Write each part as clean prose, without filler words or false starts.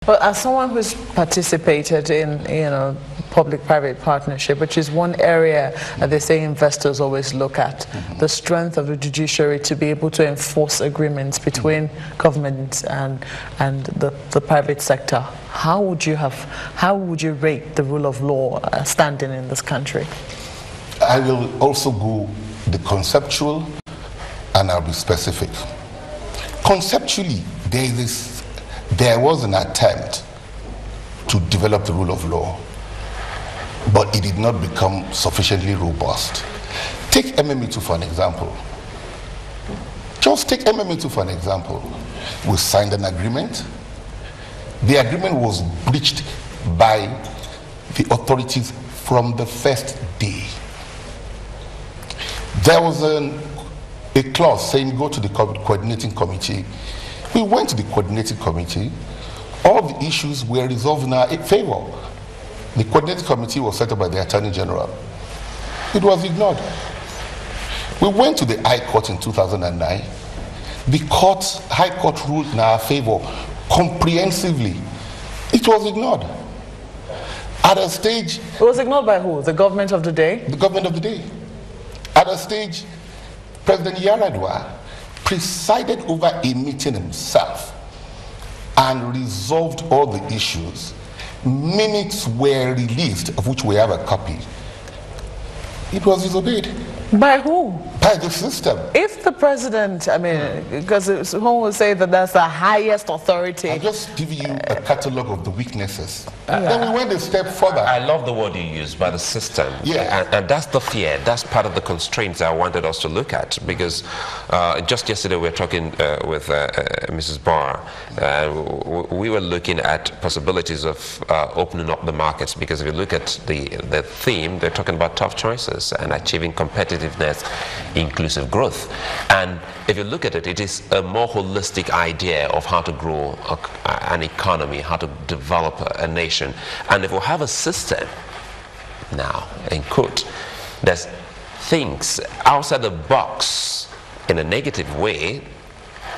Well, as someone who's participated in, public-private partnership, which is one area that they say investors always look at, the strength of the judiciary to be able to enforce agreements between government and the private sector. How would you rate the rule of law standing in this country? I will also go the conceptual, and I'll be specific. Conceptually, there was an attempt to develop the rule of law, but it did not become sufficiently robust. Take MME2 for an example. Just take MME2 for an example. We signed an agreement. The agreement was breached by the authorities from the first day. There was a clause saying go to the coordinating committee. We went to the coordinating committee. All the issues were resolved in our favor. The coordinating committee was set up by the Attorney General. It was ignored. We went to the High Court in 2009. The High Court ruled in our favor comprehensively. It was ignored. At a stage... It was ignored by who? The government of the day? The government of the day. At a stage, President Yaradua presided over a meeting himself and resolved all the issues. Minutes were released, of which we have a copy. It was disobeyed. By who? By the system. If the president, because someone will say that that's the highest authority. I'll just give you a catalogue of the weaknesses. Then we went a step further. I love the word you use, by the system. Yeah. And that's the fear. That's part of the constraints I wanted us to look at, because just yesterday we were talking with Mrs. Barr. We were looking at possibilities of opening up the markets, because if you look at the theme, they're talking about tough choices and achieving competitiveness, inclusive growth. And if you look at it, it is a more holistic idea of how to grow an economy, how to develop a nation. And if we have a system now, in quote, there's things outside the box in a negative way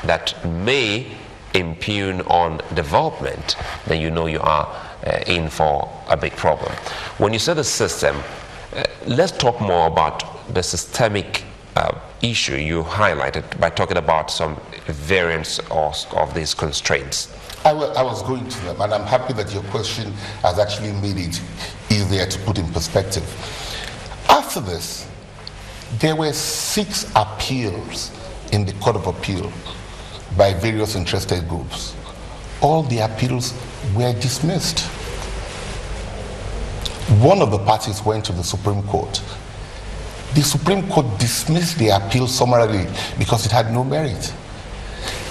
that may impugn on development, then you know you are in for a big problem. When you say the system, let's talk more about the systemic issue you highlighted by talking about some variants of these constraints. I was going to them, and I'm happy that your question has actually made it easier to put in perspective. After this, there were 6 appeals in the Court of Appeal by various interested groups. All the appeals were dismissed. One of the parties went to the Supreme Court. The Supreme Court dismissed the appeal summarily because it had no merit.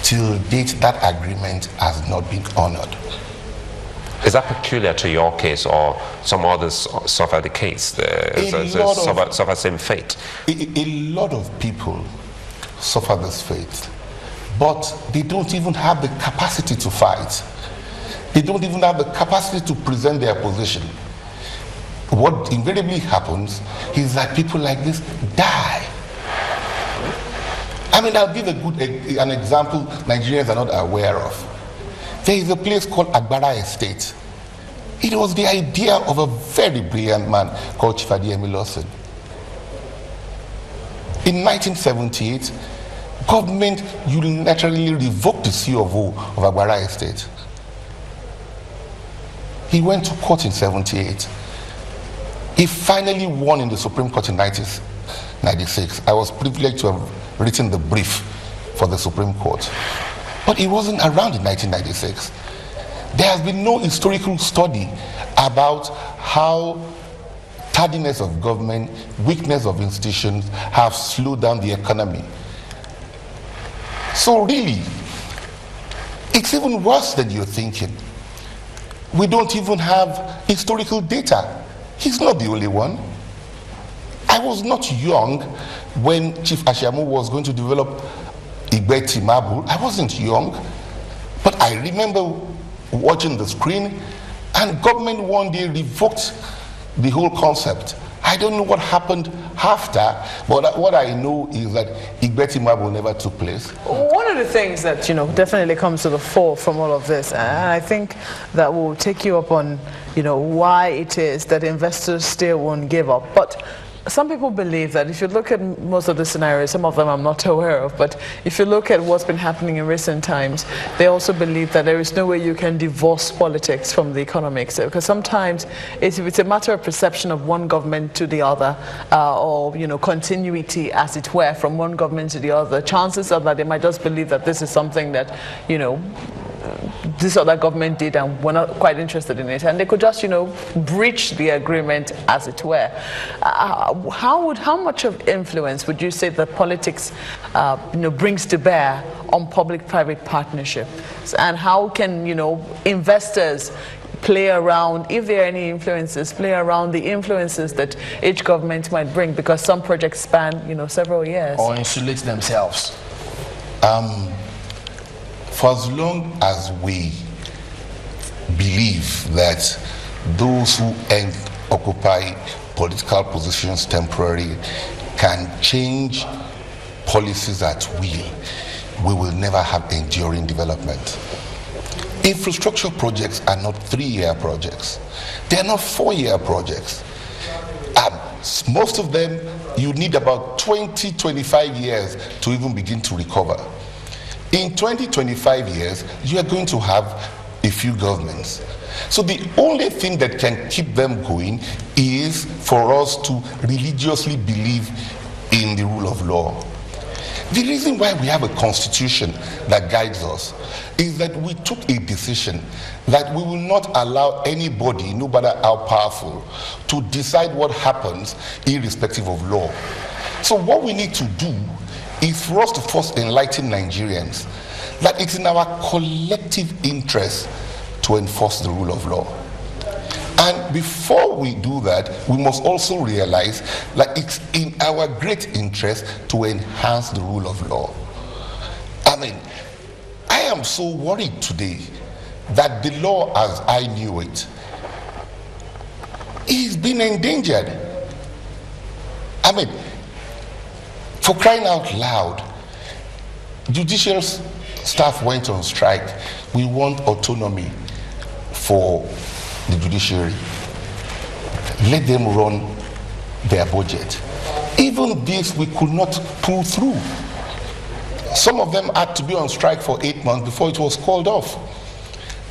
Till date, that agreement has not been honored. Is that peculiar to your case, or some others suffer the case? Suffer same fate? A lot of people suffer this fate, but they don't even have the capacity to fight. They don't even have the capacity to present their position. What invariably happens is that people like this die. I'll give an example Nigerians are not aware of. There is a place called Agbara Estate. It was the idea of a very brilliant man called Chief Adeyemi Lawson. In 1978, government unilaterally revoked the COO of Agbara Estate. He went to court in 78. He finally won in the Supreme Court in 1996. I was privileged to have written the brief for the Supreme Court. But he wasn't around in 1996. There has been no historical study about how tardiness of government, weakness of institutions have slowed down the economy. So really, it's even worse than you're thinking. We don't even have historical data. He's not the only one. I was not young when Chief Ashamu was going to develop Igbeti Mabu. I wasn't young, but I remember watching the screen, and government one day revoked the whole concept I don't know what happened after, but what I know is that Igbetimabo never took place. One of the things that, definitely comes to the fore from all of this, and I think that will take you up on, why it is that investors still won't give up. But some people believe that if you look at most of the scenarios, some of them I'm not aware of, but if you look at what's been happening in recent times, they also believe that there is no way you can divorce politics from the economics. Because sometimes it's a matter of perception of one government to the other, or continuity, as it were, from one government to the other. Chances are that they might just believe that this is something that, this other government did and we're not quite interested in it, and they could just breach the agreement, as it were. How much of influence would you say that politics brings to bear on public-private partnerships, and how can investors play around, if there are any influences, play around the influences that each government might bring, because some projects span several years, or insulate themselves? For as long as we believe that those who occupy political positions temporarily can change policies at will, we will never have enduring development. Infrastructure projects are not 3-year projects. They are not 4-year projects. Most of them, you need about 20-25 years to even begin to recover. In 20-25 years, you are going to have a few governments. So the only thing that can keep them going is for us to religiously believe in the rule of law. The reason why we have a constitution that guides us is that we took a decision that we will not allow anybody, no matter how powerful, to decide what happens irrespective of law. So what we need to do is for us to first enlighten Nigerians that it's in our collective interest to enforce the rule of law. And before we do that, we must also realize that it's in our great interest to enhance the rule of law. I am so worried today that the law as I knew it is being endangered. For crying out loud, judicial staff went on strike. We want autonomy for the judiciary. Let them run their budget. Even this we could not pull through. Some of them had to be on strike for 8 months before it was called off.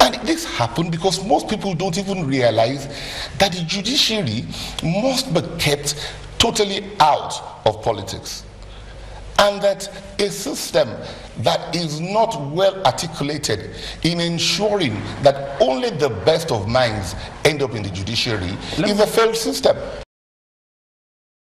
And this happened because most people don't even realize that the judiciary must be kept totally out of politics. And that a system that is not well articulated in ensuring that only the best of minds end up in the judiciary is a failed system.